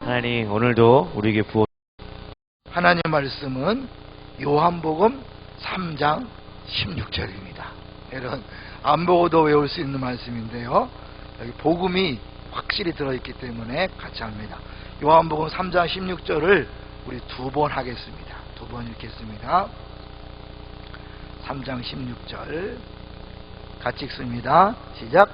하나님 오늘도 우리에게 부어 하나님 말씀은 요한복음 3장 16절입니다. 이런 안 보고도 외울 수 있는 말씀인데요. 여기 복음이 확실히 들어있기 때문에 같이 합니다. 요한복음 3장 16절을 우리 두 번 하겠습니다. 두 번 읽겠습니다. 3장 16절 같이 읽습니다. 시작.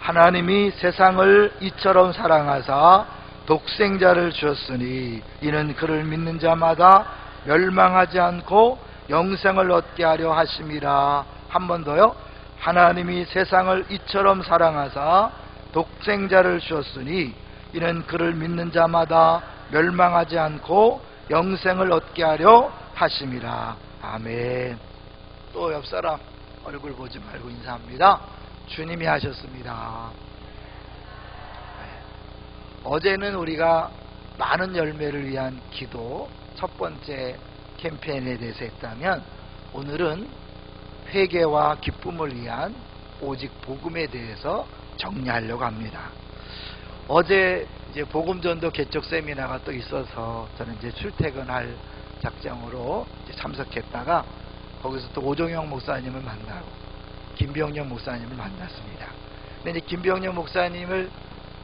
하나님이 세상을 이처럼 사랑하사 독생자를 주었으니 이는 그를 믿는 자마다 멸망하지 않고 영생을 얻게 하려 하심이라. 한 번 더요. 하나님이 세상을 이처럼 사랑하사 독생자를 주었으니 이는 그를 믿는 자마다 멸망하지 않고 영생을 얻게 하려 하심이라. 아멘. 또 옆사람 얼굴 보지 말고 인사합니다. 주님이 하셨습니다. 어제는 우리가 많은 열매를 위한 기도 첫 번째 캠페인에 대해서 했다면, 오늘은 회개와 기쁨을 위한 오직 복음에 대해서 정리하려고 합니다. 어제 이제 복음전도 개척 세미나가 또 있어서 저는 이제 출퇴근할 작정으로 이제 참석했다가 거기서 또 오종영 목사님을 만나고 김병영 목사님을 만났습니다. 근데 이제 김병영 목사님을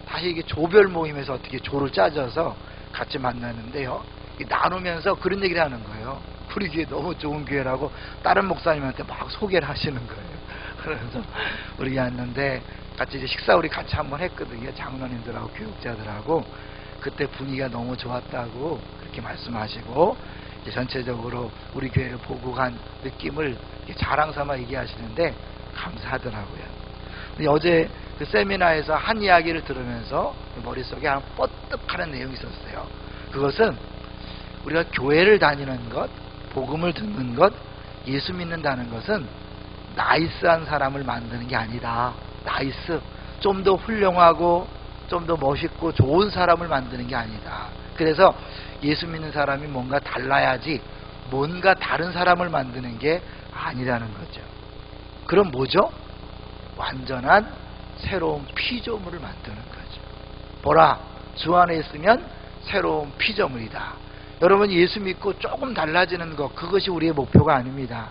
다시 이게 조별 모임에서 어떻게 조를 짜져서 같이 만났는데요. 나누면서 그런 얘기를 하는 거예요. 우리 교회 너무 좋은 교회라고 다른 목사님한테 막 소개를 하시는 거예요. 그래서 우리 왔는데 같이 이제 식사 우리 같이 한번 했거든요. 장로님들하고 교육자들하고. 그때 분위기가 너무 좋았다고 그렇게 말씀하시고, 이제 전체적으로 우리 교회를 보고 간 느낌을 자랑 삼아 얘기하시는데 감사하더라고요. 근데 어제 그 세미나에서 한 이야기를 들으면서 머릿속에 한 뻗득하는 내용이 있었어요. 그것은 우리가 교회를 다니는 것, 복음을 듣는 것, 예수 믿는다는 것은 나이스한 사람을 만드는 게 아니다. 나이스, 좀 더 훌륭하고 좀 더 멋있고 좋은 사람을 만드는 게 아니다. 그래서 예수 믿는 사람이 뭔가 달라야지 뭔가 다른 사람을 만드는 게 아니라는 거죠. 그럼 뭐죠? 완전한 새로운 피조물을 만드는 거죠. 보라, 주 안에 있으면 새로운 피조물이다. 여러분, 예수 믿고 조금 달라지는 것, 그것이 우리의 목표가 아닙니다.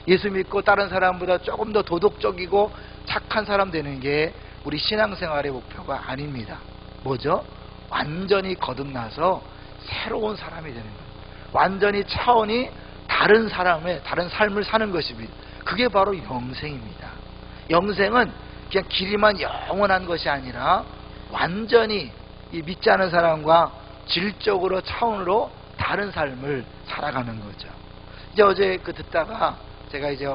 예수 믿고 다른 사람보다 조금 더 도덕적이고 착한 사람 되는 게 우리 신앙생활의 목표가 아닙니다. 뭐죠? 완전히 거듭나서 새로운 사람이 되는 거예요. 완전히 차원이 다른 사람의 다른 삶을 사는 것입니다. 그게 바로 영생입니다. 영생은 그냥 길이만 영원한 것이 아니라 완전히 이 믿지 않은 사람과 질적으로 차원으로 다른 삶을 살아가는 거죠. 이제 어제 그 듣다가 제가 이제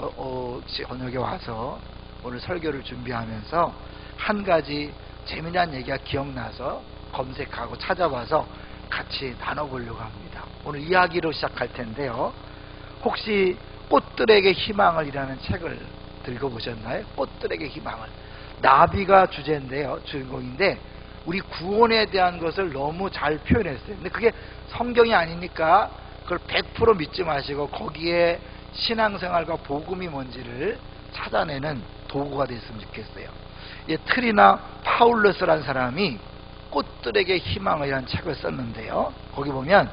저녁에 와서 오늘 설교를 준비하면서 한 가지 재미난 얘기가 기억나서 검색하고 찾아봐서 같이 나눠보려고 합니다. 오늘 이야기로 시작할 텐데요. 혹시 꽃들에게 희망을이라는 책을 읽어보셨나요? 꽃들에게 희망을. 나비가 주제인데요, 주인공인데 우리 구원에 대한 것을 너무 잘 표현했어요. 근데 그게 성경이 아니니까 그걸 100% 믿지 마시고 거기에 신앙생활과 복음이 뭔지를 찾아내는 도구가 됐으면 좋겠어요. 트리나 파울러스라는 사람이 꽃들에게 희망이라는 책을 썼는데요. 거기 보면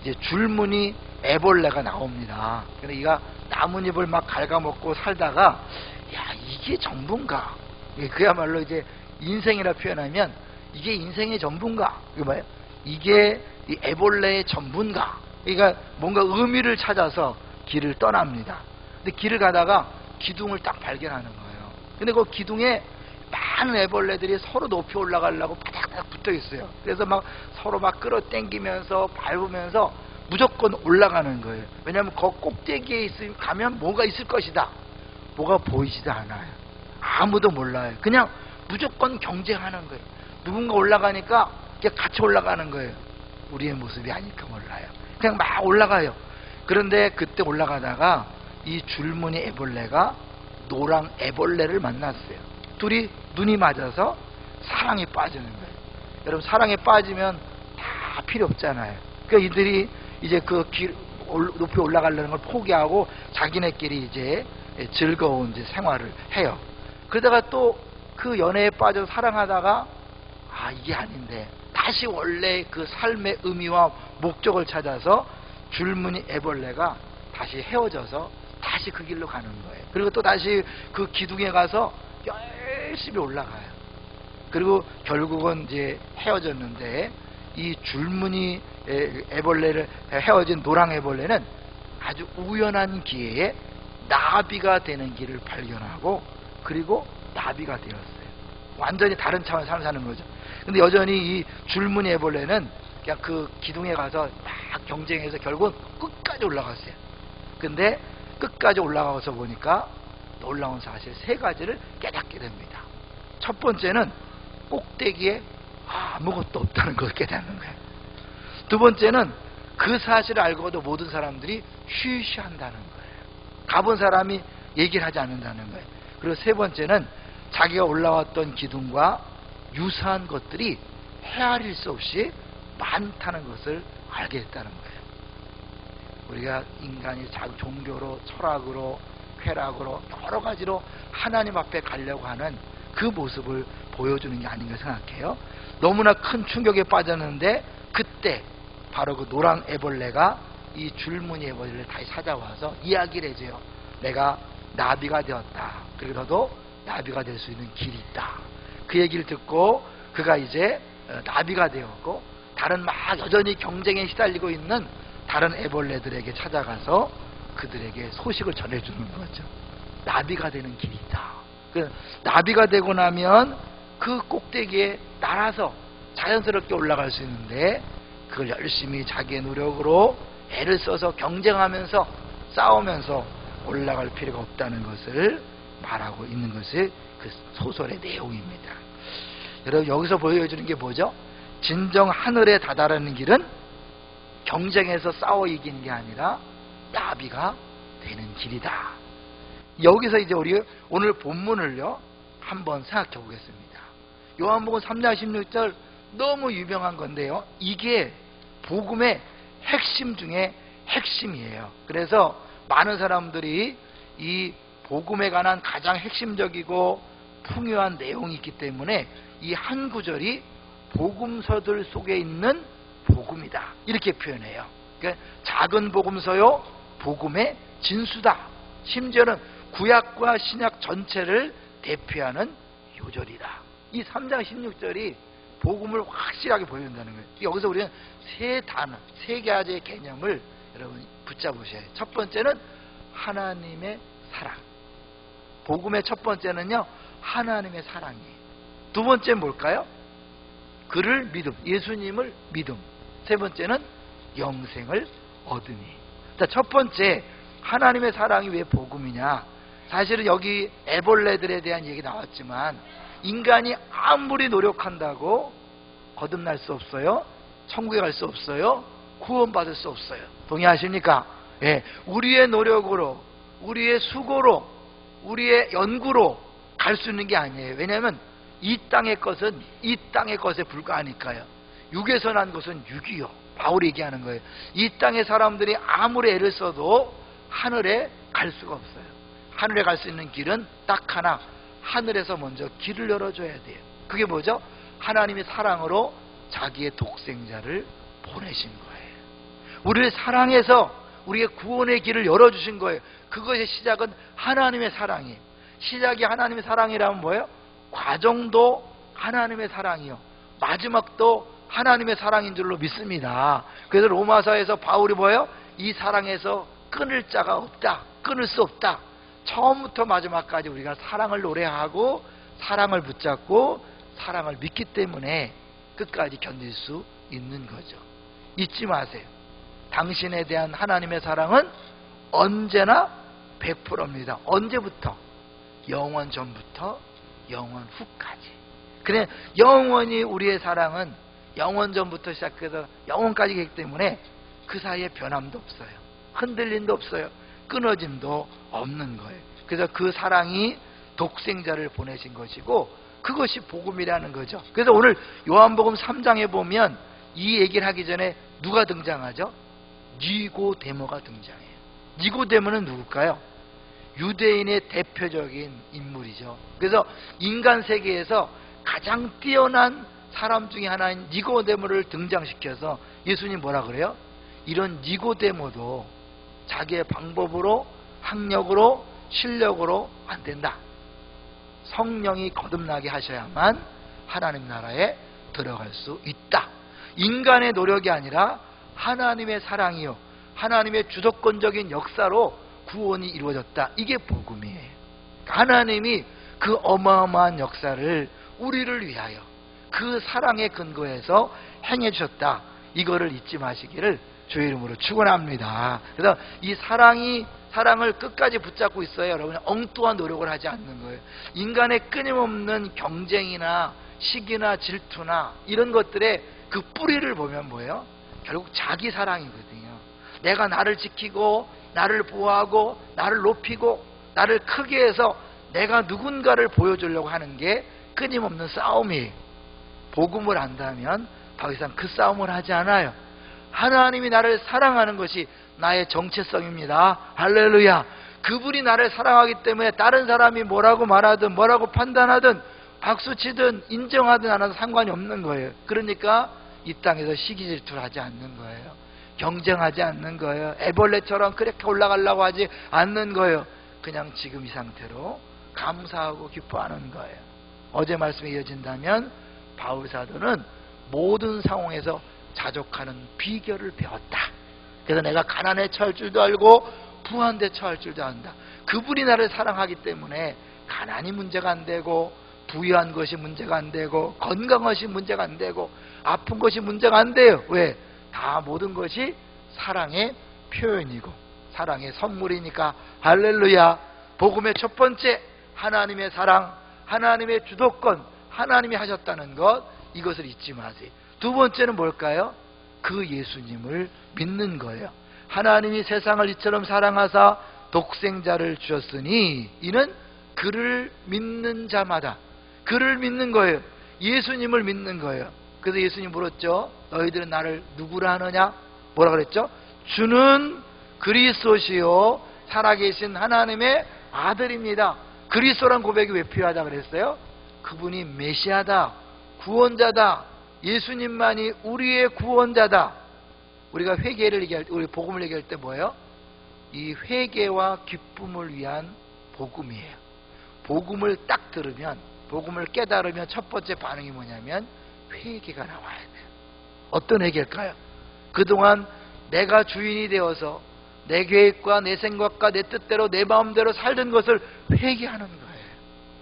이제 줄무늬 애벌레가 나옵니다. 근데 이가 나뭇잎을 막 갉아먹고 살다가, 야, 이게 전부인가? 그야말로 이제 인생이라 표현하면 이게 인생의 전부인가? 이게 뭐예요? 이게 이 애벌레의 전부인가? 그러니까 뭔가 의미를 찾아서 길을 떠납니다. 근데 길을 가다가 기둥을 딱 발견하는 거예요. 근데 그 기둥에 많은 애벌레들이 서로 높이 올라가려고 바닥바닥 붙어 있어요. 그래서 막 서로 막 끌어당기면서 밟으면서 무조건 올라가는 거예요. 왜냐하면 그 꼭대기에 가면 뭐가 있을 것이다. 뭐가 보이지도 않아요. 아무도 몰라요. 그냥 무조건 경쟁하는 거예요. 누군가 올라가니까 그냥 같이 올라가는 거예요. 우리의 모습이 아닐까 몰라요. 그냥 막 올라가요. 그런데 그때 올라가다가 이 줄무늬 애벌레가 노랑 애벌레를 만났어요. 둘이 눈이 맞아서 사랑에 빠지는 거예요. 여러분, 사랑에 빠지면 다 필요 없잖아요. 그러니까 이들이 이제 그 길 높이 올라가려는 걸 포기하고 자기네끼리 이제 즐거운 이제 생활을 해요. 그러다가 또 그 연애에 빠져 사랑하다가, 아, 이게 아닌데, 다 다시 원래 그 삶의 의미와 목적을 찾아서 줄무늬 애벌레가 다시 헤어져서 다시 그 길로 가는 거예요. 그리고 또 다시 그 기둥에 가서 열심히 올라가요. 그리고 결국은 이제 헤어졌는데, 이 줄무늬 애벌레를 헤어진 노랑 애벌레는 아주 우연한 기회에 나비가 되는 길을 발견하고, 그리고 나비가 되었어요. 완전히 다른 차원에서 사는 거죠. 근데 여전히 이 줄무늬 애벌레는 그냥 그 기둥에 가서 막 경쟁해서 결국은 끝까지 올라갔어요. 근데 끝까지 올라가서 보니까 놀라운 사실 세 가지를 깨닫게 됩니다. 첫 번째는 꼭대기에 아무것도 없다는 걸 깨닫는 거예요. 두 번째는 그 사실을 알고도 모든 사람들이 쉬쉬한다는 거예요. 가본 사람이 얘기를 하지 않는다는 거예요. 그리고 세 번째는 자기가 올라왔던 기둥과 유사한 것들이 헤아릴 수 없이 많다는 것을 알게 됐다는 거예요. 우리가 인간이 자기 종교로, 철학으로, 쾌락으로 여러 가지로 하나님 앞에 가려고 하는 그 모습을 보여주는 게 아닌가 생각해요. 너무나 큰 충격에 빠졌는데, 그때 바로 그 노랑 애벌레가 이 줄무늬 애벌레를 다시 찾아와서 이야기를 해줘요. 내가 나비가 되었다. 그리고 너도 나비가 될 수 있는 길이 있다. 그 얘기를 듣고 그가 이제 나비가 되었고, 다른 막 여전히 경쟁에 시달리고 있는 다른 애벌레들에게 찾아가서 그들에게 소식을 전해주는 거죠. 나비가 되는 길이 있다. 나비가 되고 나면 그 꼭대기에 날아서 자연스럽게 올라갈 수 있는데, 그걸 열심히 자기의 노력으로 애를 써서 경쟁하면서 싸우면서 올라갈 필요가 없다는 것을 말하고 있는 것이 그 소설의 내용입니다. 여러분, 여기서 보여주는 게 뭐죠? 진정 하늘에 다다르는 길은 경쟁에서 싸워 이기는 게 아니라 나비가 되는 길이다. 여기서 이제 우리 오늘 본문을요 한번 생각해 보겠습니다. 요한복음 3장 16절 너무 유명한 건데요, 이게 복음의 핵심 중에 핵심이에요. 그래서 많은 사람들이 이 복음에 관한 가장 핵심적이고 풍요한 내용이 있기 때문에 이 한 구절이 복음서들 속에 있는 복음이다, 이렇게 표현해요. 그러니까 작은 복음서요, 복음의 진수다. 심지어는 구약과 신약 전체를 대표하는 요절이다. 이 3장 16절이 복음을 확실하게 보여준다는 거예요. 여기서 우리는 세 단어, 세 가지의 개념을 여러분 붙잡으셔야 해요. 첫 번째는 하나님의 사랑. 복음의 첫 번째는요, 하나님의 사랑이에요. 두 번째는 뭘까요? 그를 믿음, 예수님을 믿음. 세 번째는 영생을 얻으니. 자, 첫 번째 하나님의 사랑이 왜 복음이냐? 사실은 여기 애벌레들에 대한 얘기 나왔지만, 인간이 아무리 노력한다고 거듭날 수 없어요. 천국에 갈 수 없어요. 구원받을 수 없어요. 동의하십니까? 예, 우리의 노력으로, 우리의 수고로, 우리의 연구로 갈 수 있는 게 아니에요. 왜냐하면 이 땅의 것은 이 땅의 것에 불과하니까요. 육에서 난 것은 육이요. 바울이 얘기하는 거예요. 이 땅의 사람들이 아무리 애를 써도 하늘에 갈 수가 없어요. 하늘에 갈 수 있는 길은 딱 하나, 하늘에서 먼저 길을 열어줘야 돼요. 그게 뭐죠? 하나님이 사랑으로 자기의 독생자를 보내신 거예요. 우리를 사랑해서 우리의 구원의 길을 열어주신 거예요. 그것의 시작은 하나님의 사랑이에요. 시작이 하나님의 사랑이라면 뭐예요? 과정도 하나님의 사랑이요, 마지막도 하나님의 사랑인 줄로 믿습니다. 그래서 로마서에서 바울이 뭐예요? 이 사랑에서 끊을 자가 없다, 끊을 수 없다. 처음부터 마지막까지 우리가 사랑을 노래하고 사랑을 붙잡고 사랑을 믿기 때문에 끝까지 견딜 수 있는 거죠. 잊지 마세요. 당신에 대한 하나님의 사랑은 언제나 100%입니다. 언제부터? 영원 전부터 영원 후까지. 그래, 영원히 우리의 사랑은 영원 전부터 시작해서 영원까지 있기 때문에 그 사이에 변함도 없어요. 흔들림도 없어요. 끊어짐도 없는 거예요. 그래서 그 사랑이 독생자를 보내신 것이고, 그것이 복음이라는 거죠. 그래서 오늘 요한복음 3장에 보면 이 얘기를 하기 전에 누가 등장하죠? 니고데모가 등장해요. 니고데모는 누굴까요? 유대인의 대표적인 인물이죠. 그래서 인간 세계에서 가장 뛰어난 사람 중에 하나인 니고데모를 등장시켜서 예수님 뭐라 그래요? 이런 니고데모도 자기의 방법으로, 학력으로, 실력으로 안 된다. 성령이 거듭나게 하셔야만 하나님 나라에 들어갈 수 있다. 인간의 노력이 아니라 하나님의 사랑이요, 하나님의 주도권적인 역사로 구원이 이루어졌다. 이게 복음이에요. 하나님이 그 어마어마한 역사를 우리를 위하여 그 사랑의 근거에서 행해 주셨다. 이거를 잊지 마시기를 주의 이름으로 축원합니다. 그래서 이 사랑을 끝까지 붙잡고 있어야 여러분이 엉뚱한 노력을 하지 않는 거예요. 인간의 끊임없는 경쟁이나 시기나 질투나 이런 것들의 그 뿌리를 보면 뭐예요? 결국 자기 사랑이거든요. 내가 나를 지키고 나를 보호하고 나를 높이고 나를 크게 해서 내가 누군가를 보여주려고 하는 게 끊임없는 싸움이에요. 복음을 안다면 더 이상 그 싸움을 하지 않아요. 하나님이 나를 사랑하는 것이 나의 정체성입니다. 할렐루야. 그분이 나를 사랑하기 때문에 다른 사람이 뭐라고 말하든 뭐라고 판단하든 박수치든 인정하든 안 하든 상관이 없는 거예요. 그러니까 이 땅에서 시기질투를 하지 않는 거예요. 경쟁하지 않는 거예요. 애벌레처럼 그렇게 올라가려고 하지 않는 거예요. 그냥 지금 이 상태로 감사하고 기뻐하는 거예요. 어제 말씀에 이어진다면 바울 사도는 모든 상황에서 자족하는 비결을 배웠다. 그래서 내가 가난에 처할 줄도 알고 부한 데 처할 줄도 안다. 그분이 나를 사랑하기 때문에 가난이 문제가 안 되고 부유한 것이 문제가 안 되고 건강한 것이 문제가 안 되고 아픈 것이 문제가 안 돼요. 왜? 다 모든 것이 사랑의 표현이고 사랑의 선물이니까. 할렐루야. 복음의 첫 번째, 하나님의 사랑, 하나님의 주도권, 하나님이 하셨다는 것, 이것을 잊지 마세요. 두 번째는 뭘까요? 그 예수님을 믿는 거예요. 하나님이 세상을 이처럼 사랑하사 독생자를 주셨으니 이는 그를 믿는 자마다, 그를 믿는 거예요. 예수님을 믿는 거예요. 그래서 예수님 물었죠. 너희들은 나를 누구라 하느냐? 뭐라 그랬죠? 주는 그리스도시요 살아계신 하나님의 아들입니다. 그리스도란 고백이 왜 필요하다 그랬어요? 그분이 메시아다, 구원자다. 예수님만이 우리의 구원자다. 우리가 회개를 얘기할 때, 우리 복음을 얘기할 때 뭐예요? 이 회개와 기쁨을 위한 복음이에요. 복음을 딱 들으면, 복음을 깨달으면 첫 번째 반응이 뭐냐면 회개가 나와야 돼요. 어떤 회개일까요? 그동안 내가 주인이 되어서 내 계획과 내 생각과 내 뜻대로 내 마음대로 살던 것을 회개하는 거예요.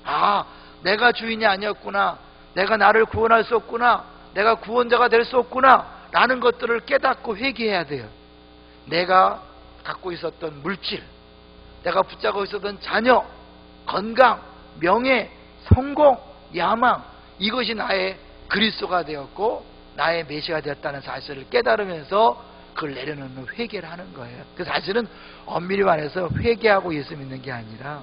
아, 내가 주인이 아니었구나, 내가 나를 구원할 수 없구나, 내가 구원자가 될 수 없구나 라는 것들을 깨닫고 회개해야 돼요. 내가 갖고 있었던 물질, 내가 붙잡고 있었던 자녀, 건강, 명예, 성공, 야망, 이것이 나의 그리스도가 되었고 나의 메시아가 되었다는 사실을 깨달으면서 그걸 내려놓는 회개를 하는 거예요. 그 사실은 엄밀히 말해서 회개하고 예수 믿는 게 아니라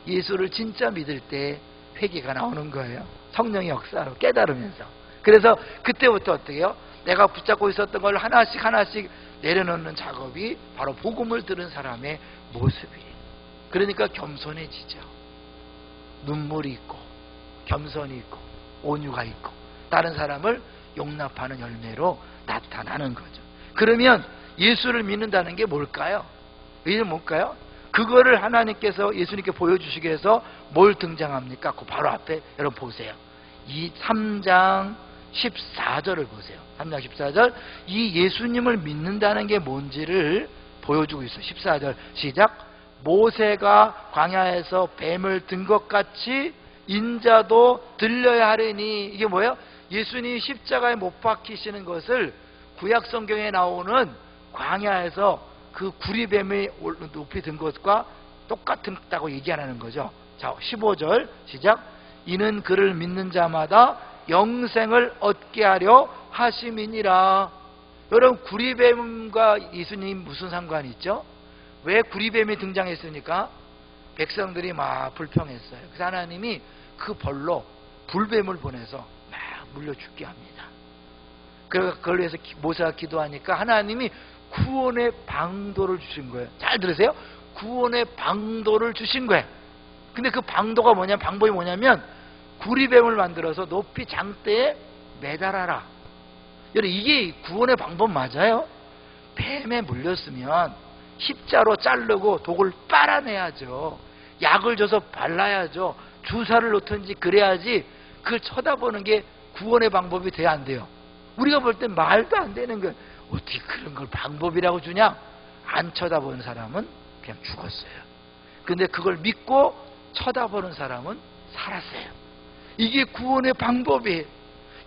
예수를 진짜 믿을 때 회개가 나오는 거예요. 성령의 역사로 깨달으면서. 그래서 그때부터 어떻게 해요? 내가 붙잡고 있었던 걸 하나씩 하나씩 내려놓는 작업이 바로 복음을 들은 사람의 모습이에요. 그러니까 겸손해지죠. 눈물이 있고 겸손이 있고 온유가 있고 다른 사람을 용납하는 열매로 나타나는 거죠. 그러면 예수를 믿는다는 게 뭘까요? 이게 뭘까요? 그거를 하나님께서 예수님께 보여주시기 위해서 뭘 등장합니까? 그 바로 앞에 여러분 보세요. 이 3장 14절을 보세요. 3장 14절. 이 예수님을 믿는다는 게 뭔지를 보여주고 있어요. 14절 시작. 모세가 광야에서 뱀을 든 것 같이 인자도 들려야 하려니. 이게 뭐예요? 예수님이 십자가에 못 박히시는 것을 구약 성경에 나오는 광야에서 그 구리뱀이 높이 든 것과 똑같다고 얘기하는 거죠. 자, 15절 시작. 이는 그를 믿는 자마다 영생을 얻게 하려 하심이니라. 여러분, 구리뱀과 예수님 무슨 상관이 있죠? 왜 구리뱀이 등장했습니까? 백성들이 막 불평했어요. 그래서 하나님이 그 벌로 불뱀을 보내서 막 물려 죽게 합니다. 그걸 위해서 모세가 기도하니까 하나님이 구원의 방도를 주신 거예요. 잘 들으세요. 구원의 방도를 주신 거예요. 근데 그 방도가 뭐냐면, 방법이 뭐냐면 구리뱀을 만들어서 높이 장대에 매달아라. 여러분, 이게 구원의 방법 맞아요? 뱀에 물렸으면 십자로 자르고 독을 빨아내야죠. 약을 줘서 발라야죠. 주사를 놓든지 그래야지 그걸 쳐다보는 게 구원의 방법이 돼야 안 돼요. 우리가 볼 땐 말도 안 되는 거예요. 어떻게 그런 걸 방법이라고 주냐? 안 쳐다보는 사람은 그냥 죽었어요. 근데 그걸 믿고 쳐다보는 사람은 살았어요. 이게 구원의 방법이에요.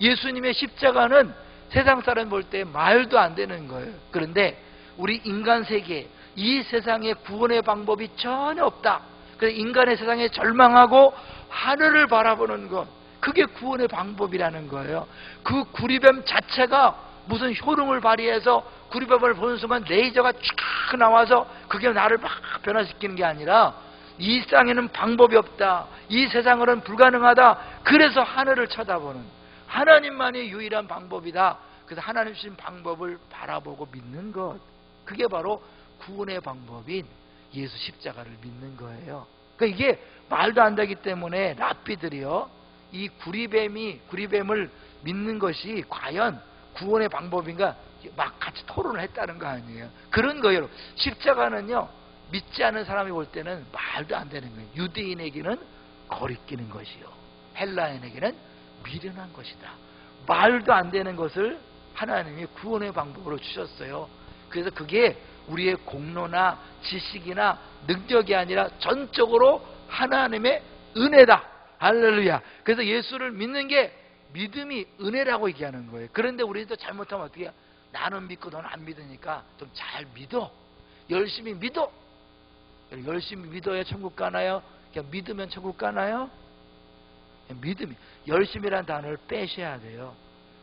예수님의 십자가는 세상 사람 볼 때 말도 안 되는 거예요. 그런데 우리 인간 세계, 이 세상에 구원의 방법이 전혀 없다. 그래서 인간의 세상에 절망하고 하늘을 바라보는 것, 그게 구원의 방법이라는 거예요. 그 구리뱀 자체가 무슨 효능을 발휘해서 구리뱀을 보는 순간 레이저가 쫙 나와서 그게 나를 막 변화시키는 게 아니라 이 땅에는 방법이 없다. 이 세상으로는 불가능하다. 그래서 하늘을 쳐다보는 하나님만이 유일한 방법이다. 그래서 하나님 주신 방법을 바라보고 믿는 것, 그게 바로 구원의 방법인 예수 십자가를 믿는 거예요. 그러니까 이게 말도 안 되기 때문에 랍비들이요, 이 구리뱀을 믿는 것이 과연 구원의 방법인가 막 같이 토론을 했다는 거 아니에요. 그런 거예요. 십자가는요, 믿지 않는 사람이 볼 때는 말도 안 되는 거예요. 유대인에게는 거리끼는 것이요, 헬라인에게는 미련한 것이다. 말도 안 되는 것을 하나님이 구원의 방법으로 주셨어요. 그래서 그게 우리의 공로나 지식이나 능력이 아니라 전적으로 하나님의 은혜다. 할렐루야. 그래서 예수를 믿는 게 믿음이 은혜라고 얘기하는 거예요. 그런데 우리도 잘못하면 어떻게 해요? 나는 믿고 너는 안 믿으니까 좀 잘 믿어. 열심히 믿어. 열심히 믿어야 천국 가나요? 그냥 믿으면 천국 가나요? 믿음이, 열심이라는 단어를 빼셔야 돼요.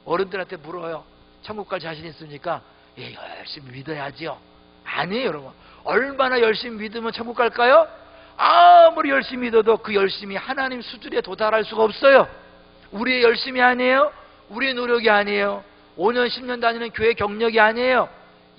어른들한테 물어요. 천국 갈 자신 있습니까? 예, 열심히 믿어야지요. 아니에요, 여러분. 얼마나 열심히 믿으면 천국 갈까요? 아무리 열심히 믿어도 그 열심이 하나님 수준에 도달할 수가 없어요. 우리의 열심이 아니에요. 우리의 노력이 아니에요. 5년 10년 다니는 교회 경력이 아니에요.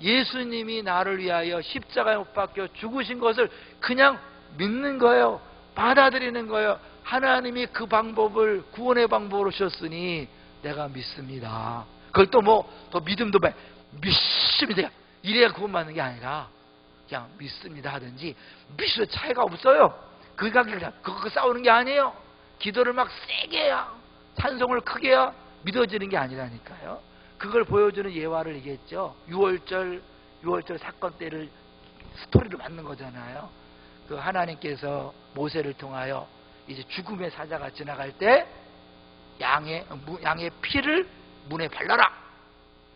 예수님이 나를 위하여 십자가에 못 박혀 죽으신 것을 그냥 믿는 거예요. 받아들이는 거예요. 하나님이 그 방법을 구원의 방법으로 주셨으니 내가 믿습니다. 그걸 또 더 믿음도 믿습니다. 이래야 구원받는 게 아니라 그냥 믿습니다 하든지 믿을 차이가 없어요. 그거 싸우는 게 아니에요. 기도를 막 세게 해야, 찬송을 크게 해야 믿어지는 게 아니라니까요. 그걸 보여주는 예화를 얘기했죠. 6월절 사건 때를 스토리로 만든 거잖아요. 그 하나님께서 모세를 통하여 이제 죽음의 사자가 지나갈 때 양의 피를 문에 발라라.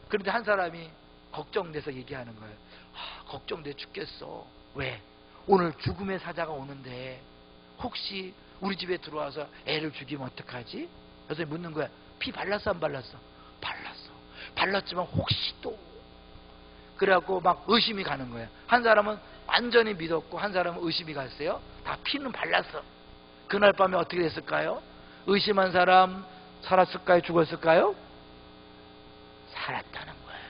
그런데 한 사람이 걱정돼서 얘기하는 거예요. 걱정돼 죽겠어. 왜? 오늘 죽음의 사자가 오는데 혹시 우리 집에 들어와서 애를 죽이면 어떡하지? 그래서 묻는 거야. 피 발랐어 안 발랐어? 발랐어. 발랐지만 혹시 또. 그래갖고 막 의심이 가는 거야. 한 사람은 완전히 믿었고 한 사람은 의심이 갔어요. 다 피는 발랐어. 그날 밤에 어떻게 됐을까요? 의심한 사람 살았을까요? 죽었을까요? 살았다는 거예요.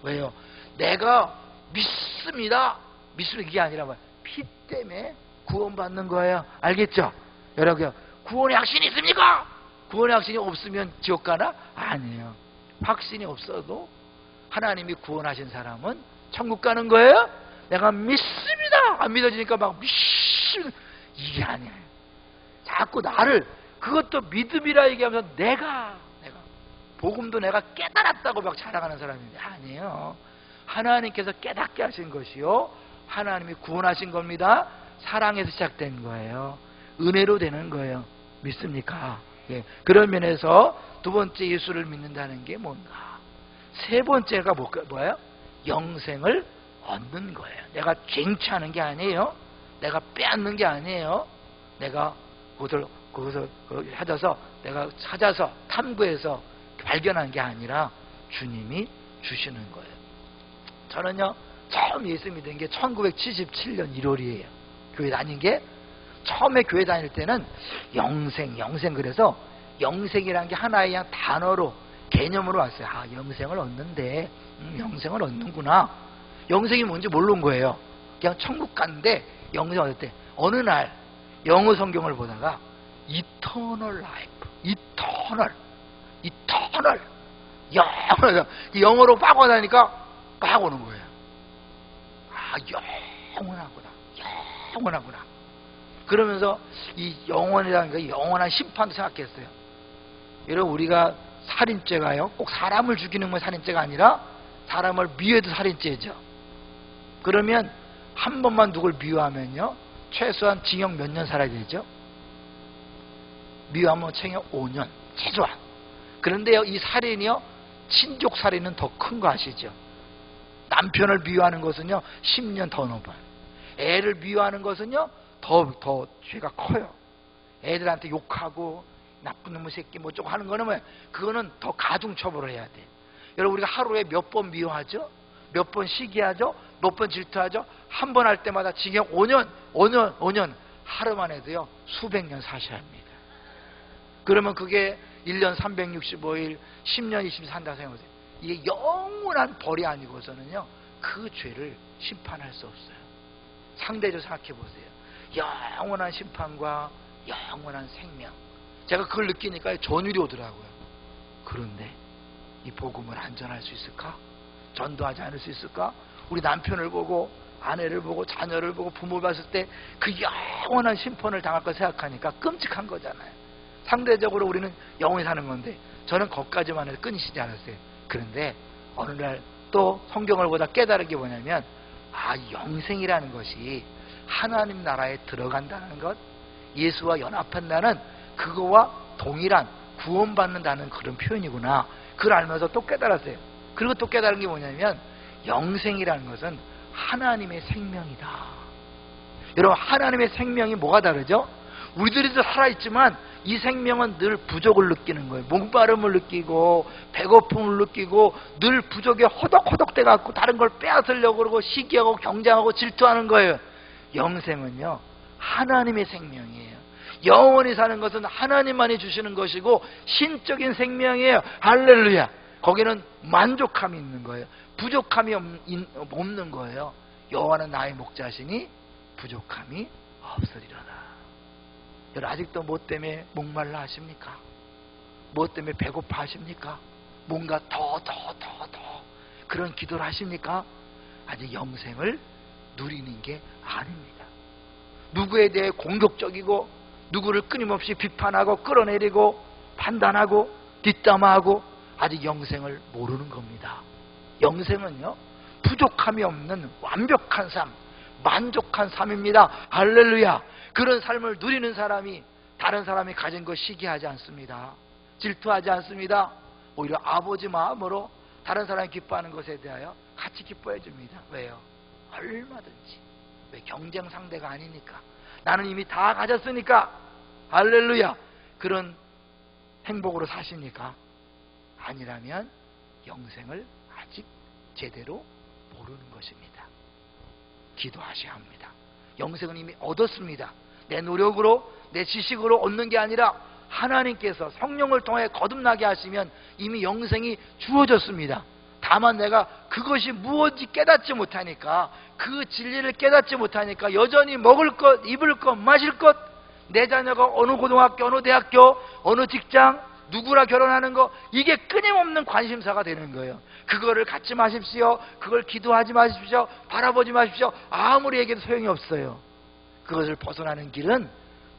왜요? 내가 믿습니다. 믿으면 이게 아니라 피 때문에 구원받는 거예요. 알겠죠? 여러분, 구원의 확신이 있습니까? 구원의 확신이 없으면 지옥 가나? 아니에요. 확신이 없어도 하나님이 구원하신 사람은 천국 가는 거예요? 내가 믿습니다. 안 믿어지니까 막 믿습니다. 이게 아니에요. 자꾸 나를, 그것도 믿음이라 얘기하면서 내가 복음도 내가 깨달았다고 막 자랑하는 사람인데 아니에요. 하나님께서 깨닫게 하신 것이요, 하나님이 구원하신 겁니다. 사랑에서 시작된 거예요. 은혜로 되는 거예요. 믿습니까? 예. 그런 면에서 두 번째 예수를 믿는다는 게 뭔가? 세 번째가 뭐예요? 영생을 얻는 거예요. 내가 쟁취하는 게 아니에요. 내가 빼앗는 게 아니에요. 내가 그것을 찾아서 탐구해서 발견한 게 아니라 주님이 주시는 거예요. 저는요, 처음 예수 믿은 게 1977년 1월이에요. 교회 다닌 게. 처음에 교회 다닐 때는 영생 그래서 영생이라는 게 하나의 그냥 단어로, 개념으로 왔어요. 영생을 얻는데, 영생을 얻는구나. 영생이 뭔지 모르는 거예요. 그냥 천국 갔는데 영생 얻을 때 어느 날 영어 성경을 보다가 Eternal Life, Eternal 영원을 영어로 막 하니까 막 오는 거예요. 아, 영원하구나. 영원하구나. 그러면서 이 영원이라는 게 영원한 심판도 생각했어요. 여러분, 우리가 살인죄가요, 꼭 사람을 죽이는 건 살인죄가 아니라 사람을 미워해도 살인죄죠. 그러면 한 번만 누굴 미워하면요, 최소한 징역 몇 년 살아야 되죠? 미워하면 징역 5년 최소한. 그런데요, 이 살인이요, 친족 살인은 더 큰 거 아시죠? 남편을 미워하는 것은요 10년 더 넘어요. 애를 미워하는 것은요 더 죄가 커요. 애들한테 욕하고 나쁜 놈의 새끼 뭐 좀 하는 거는 그거는 더 가중처벌을 해야 돼. 여러분, 우리가 하루에 몇 번 미워하죠? 몇 번 시기하죠? 몇 번 질투하죠? 한 번 할 때마다 징역 5년 하루만 해도요 수백 년 사셔야 합니다. 그러면 그게 1년 365일 10년 20년 산다 생각하세요. 이게 영원한 벌이 아니고서는요 그 죄를 심판할 수 없어요. 상대적으로 생각해 보세요. 영원한 심판과 영원한 생명. 제가 그걸 느끼니까 전율이 오더라고요. 그런데 이 복음을 안전할 수 있을까? 전도하지 않을 수 있을까? 우리 남편을 보고 아내를 보고 자녀를 보고 부모를 봤을 때 그 영원한 심판을 당할 거 생각하니까 끔찍한 거잖아요. 상대적으로 우리는 영원히 사는 건데 저는 거기까지만 해도 끊이시지 않았어요. 그런데 어느 날 또 성경을 보다 깨달은 게 뭐냐면, 아, 영생이라는 것이 하나님 나라에 들어간다는 것, 예수와 연합한다는 그거와 동일한 구원받는다는 그런 표현이구나. 그걸 알면서 또 깨달았어요. 그리고 또 깨달은 게 뭐냐면, 영생이라는 것은 하나님의 생명이다. 여러분, 하나님의 생명이 뭐가 다르죠? 우리들도 살아있지만 이 생명은 늘 부족을 느끼는 거예요. 목마름을 느끼고 배고픔을 느끼고 늘 부족에 허덕허덕 돼갖고 다른 걸 빼앗으려고 그러고 시기하고 경쟁하고 질투하는 거예요. 영생은요 하나님의 생명이에요. 영원히 사는 것은 하나님만이 주시는 것이고 신적인 생명이에요. 할렐루야. 거기는 만족함이 있는 거예요. 부족함이 없는 거예요. 여호와는 나의 목자시니 부족함이 없으리로다. 여러분, 아직도 뭐 때문에 목말라 하십니까? 뭐 때문에 배고파 하십니까? 뭔가 더 그런 기도를 하십니까? 아직 영생을 누리는 게 아닙니다. 누구에 대해 공격적이고 누구를 끊임없이 비판하고 끌어내리고 판단하고 뒷담화하고 아직 영생을 모르는 겁니다. 영생은요 부족함이 없는 완벽한 삶, 만족한 삶입니다. 할렐루야. 그런 삶을 누리는 사람이 다른 사람이 가진 것 시기하지 않습니다. 질투하지 않습니다. 오히려 아버지 마음으로 다른 사람이 기뻐하는 것에 대하여 같이 기뻐해 줍니다. 왜요? 얼마든지. 왜? 경쟁 상대가 아니니까. 나는 이미 다 가졌으니까. 할렐루야. 그런 행복으로 사십니까? 아니라면 영생을 아직 제대로 모르는 것입니다. 기도하셔야 합니다. 영생은 이미 얻었습니다. 내 노력으로 내 지식으로 얻는 게 아니라 하나님께서 성령을 통해 거듭나게 하시면 이미 영생이 주어졌습니다. 다만 내가 그것이 무엇인지 깨닫지 못하니까, 그 진리를 깨닫지 못하니까 여전히 먹을 것, 입을 것, 마실 것, 내 자녀가 어느 고등학교, 어느 대학교, 어느 직장, 누구랑 결혼하는 거, 이게 끊임없는 관심사가 되는 거예요. 그거를 갖지 마십시오. 그걸 기도하지 마십시오. 바라보지 마십시오. 아무리 얘기해도 소용이 없어요. 그것을 벗어나는 길은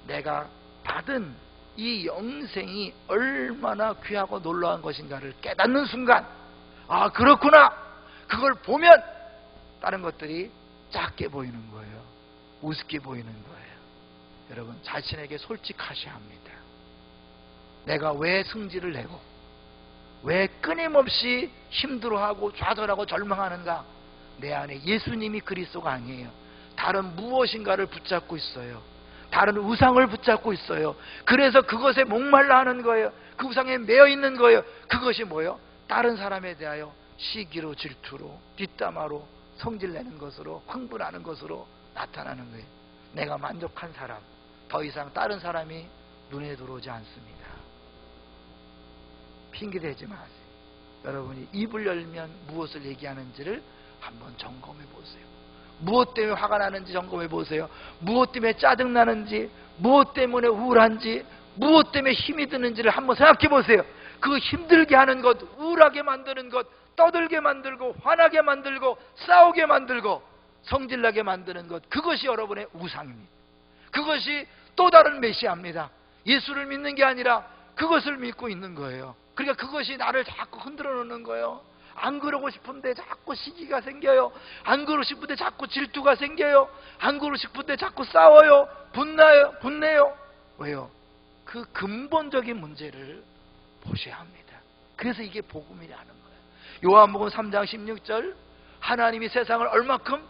내가 받은 이 영생이 얼마나 귀하고 놀라운 것인가를 깨닫는 순간, 아, 그렇구나. 그걸 보면 다른 것들이 작게 보이는 거예요. 우습게 보이는 거예요. 여러분, 자신에게 솔직하셔야 합니다. 내가 왜 승질을 내고 왜 끊임없이 힘들어하고 좌절하고 절망하는가? 내 안에 예수님이 그리스도가 아니에요. 다른 무엇인가를 붙잡고 있어요. 다른 우상을 붙잡고 있어요. 그래서 그것에 목말라 하는 거예요. 그 우상에 매여 있는 거예요. 그것이 뭐예요? 다른 사람에 대하여 시기로, 질투로, 뒷담화로, 성질내는 것으로, 흥분하는 것으로 나타나는 거예요. 내가 만족한 사람, 더 이상 다른 사람이 눈에 들어오지 않습니다. 핑계대지 마세요. 여러분이 입을 열면 무엇을 얘기하는지를 한번 점검해 보세요. 무엇 때문에 화가 나는지 점검해 보세요. 무엇 때문에 짜증나는지, 무엇 때문에 우울한지, 무엇 때문에 힘이 드는지를 한번 생각해 보세요. 그 힘들게 하는 것, 우울하게 만드는 것, 떠들게 만들고 화나게 만들고 싸우게 만들고 성질나게 만드는 것, 그것이 여러분의 우상입니다. 그것이 또 다른 메시아입니다. 예수를 믿는 게 아니라 그것을 믿고 있는 거예요. 그러니까 그것이 나를 자꾸 흔들어 놓는 거예요. 안 그러고 싶은데 자꾸 시기가 생겨요. 안 그러고 싶은데 자꾸 질투가 생겨요. 안 그러고 싶은데 자꾸 싸워요. 분내요. 왜요? 그 근본적인 문제를 보셔야 합니다. 그래서 이게 복음이라는 거예요. 요한복음 3장 16절, 하나님이 세상을 얼마큼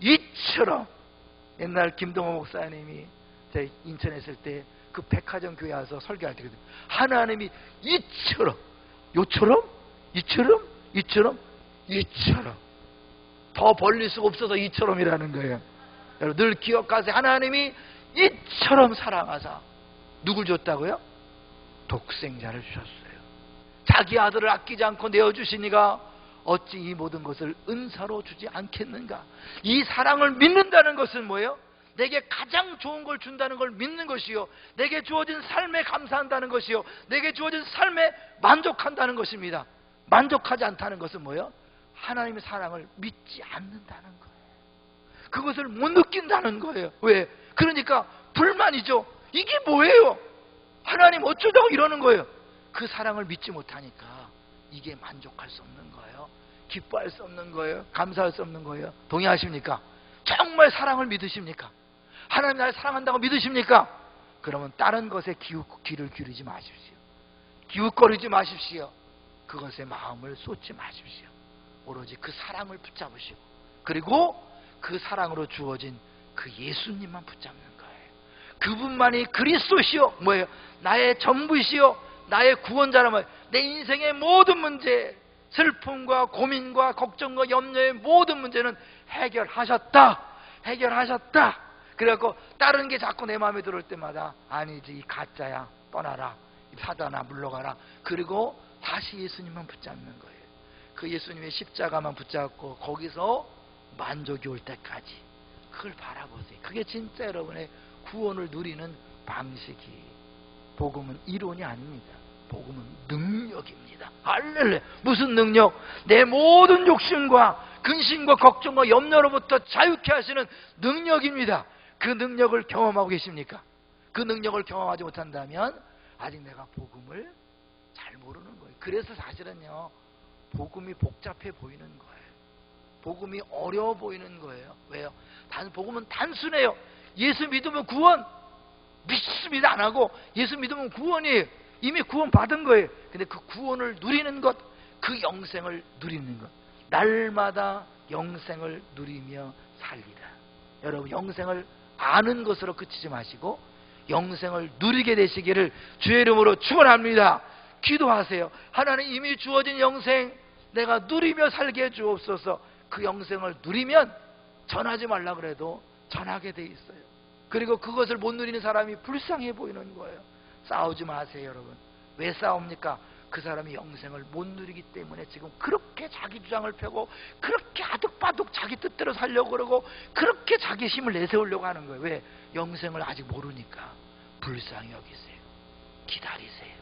이처럼, 옛날 김동호 목사님이 제 인천에 있을 때 그 백화점 교회 와서 설교할 때 하나님이 이처럼, 요처럼, 이처럼 더 벌릴 수가 없어서 이처럼이라는 거예요. 여러분 늘 기억하세요. 하나님이 이처럼 사랑하사 누굴 줬다고요? 독생자를 주셨어요. 자기 아들을 아끼지 않고 내어주시니가 어찌 이 모든 것을 은사로 주지 않겠는가. 이 사랑을 믿는다는 것은 뭐예요? 내게 가장 좋은 걸 준다는 걸 믿는 것이요, 내게 주어진 삶에 감사한다는 것이요, 내게 주어진 삶에 만족한다는 것입니다. 만족하지 않다는 것은 뭐예요? 하나님의 사랑을 믿지 않는다는 거예요. 그것을 못 느낀다는 거예요. 왜? 그러니까 불만이죠. 이게 뭐예요? 하나님 어쩌자고 이러는 거예요. 그 사랑을 믿지 못하니까 이게 만족할 수 없는 거예요. 기뻐할 수 없는 거예요. 감사할 수 없는 거예요. 동의하십니까? 정말 사랑을 믿으십니까? 하나님 나를 사랑한다고 믿으십니까? 그러면 다른 것에 귀를 기울이지 마십시오. 기웃거리지 마십시오. 그것에 마음을 쏟지 마십시오. 오로지 그 사랑을 붙잡으시고, 그리고 그 사랑으로 주어진 그 예수님만 붙잡는 거예요. 그분만이 그리스도시요, 뭐예요? 나의 전부시요, 나의 구원자라면 내 인생의 모든 문제, 슬픔과 고민과 걱정과 염려의 모든 문제는 해결하셨다. 그래갖고 다른 게 자꾸 내 마음에 들어올 때마다 아니지, 이 가짜야, 떠나라, 사단아 물러가라. 그리고 다시 예수님만 붙잡는 거예요. 그 예수님의 십자가만 붙잡고 거기서 만족이 올 때까지 그걸 바라보세요. 그게 진짜 여러분의 구원을 누리는 방식이. 복음은 이론이 아닙니다. 복음은 능력입니다. 할렐루야. 무슨 능력? 내 모든 욕심과 근심과 걱정과 염려로부터 자유케 하시는 능력입니다. 그 능력을 경험하고 계십니까? 그 능력을 경험하지 못한다면 아직 내가 복음을 잘 모르는 거예요. 그래서 사실은요, 복음이 복잡해 보이는 거예요. 복음이 어려워 보이는 거예요. 왜요? 복음은 단순해요. 예수 믿으면 구원, 믿습니다 안 하고 예수 믿으면 구원이에요. 이미 구원 받은 거예요. 근데 그 구원을 누리는 것, 그 영생을 누리는 것, 날마다 영생을 누리며 살리라. 여러분 영생을 아는 것으로 그치지 마시고 영생을 누리게 되시기를 주의 이름으로 축원합니다. 기도하세요. 하나님 이미 주어진 영생 내가 누리며 살게 해 주옵소서. 그 영생을 누리면 전하지 말라 그래도 전하게 돼 있어요. 그리고 그것을 못 누리는 사람이 불쌍해 보이는 거예요. 싸우지 마세요 여러분. 왜 싸웁니까? 그 사람이 영생을 못 누리기 때문에 지금 그렇게 자기 주장을 펴고 그렇게 아득바득 자기 뜻대로 살려고 그러고 그렇게 자기 힘을 내세우려고 하는 거예요. 왜? 영생을 아직 모르니까. 불쌍히 여기세요. 기다리세요.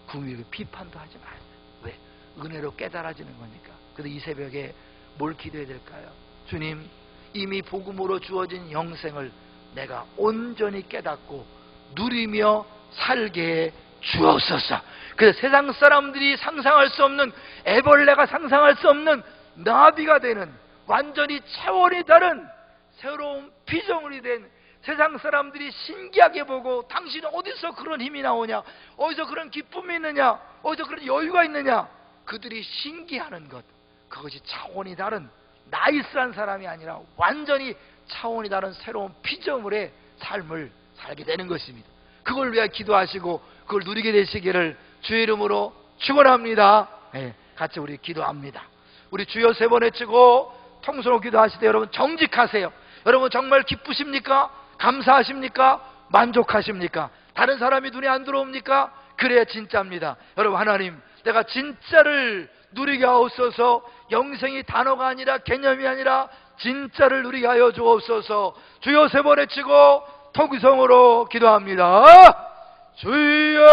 궁일고 비판도 하지 마세요. 왜? 은혜로 깨달아지는 거니까. 그래서 이 새벽에 뭘 기도해야 될까요? 주님, 이미 복음으로 주어진 영생을 내가 온전히 깨닫고 누리며 살게 해 주옵소서. 그래서 세상 사람들이 상상할 수 없는, 애벌레가 상상할 수 없는 나비가 되는 완전히 차원이 다른 새로운 피조물이 된, 세상 사람들이 신기하게 보고 당신은 어디서 그런 힘이 나오냐, 어디서 그런 기쁨이 있느냐, 어디서 그런 여유가 있느냐, 그들이 신기하는 것, 그것이 차원이 다른 나이스한 사람이 아니라 완전히 차원이 다른 새로운 피조물의 삶을 살게 되는 것입니다. 그걸 위해 기도하시고 그걸 누리게 되시기를 주의 이름으로 축원합니다. 네, 같이 우리 기도합니다. 우리 주여 3번 외치고 통성으로 기도하실 때 여러분 정직하세요. 여러분 정말 기쁘십니까? 감사하십니까? 만족하십니까? 다른 사람이 눈에 안 들어옵니까? 그래야 진짜입니다. 여러분 하나님, 내가 진짜를 누리게 하옵소서. 영생이 단어가 아니라 개념이 아니라 진짜를 누리게 하여 주옵소서. 주여 3번 외치고 통성으로 기도합니다. 주여!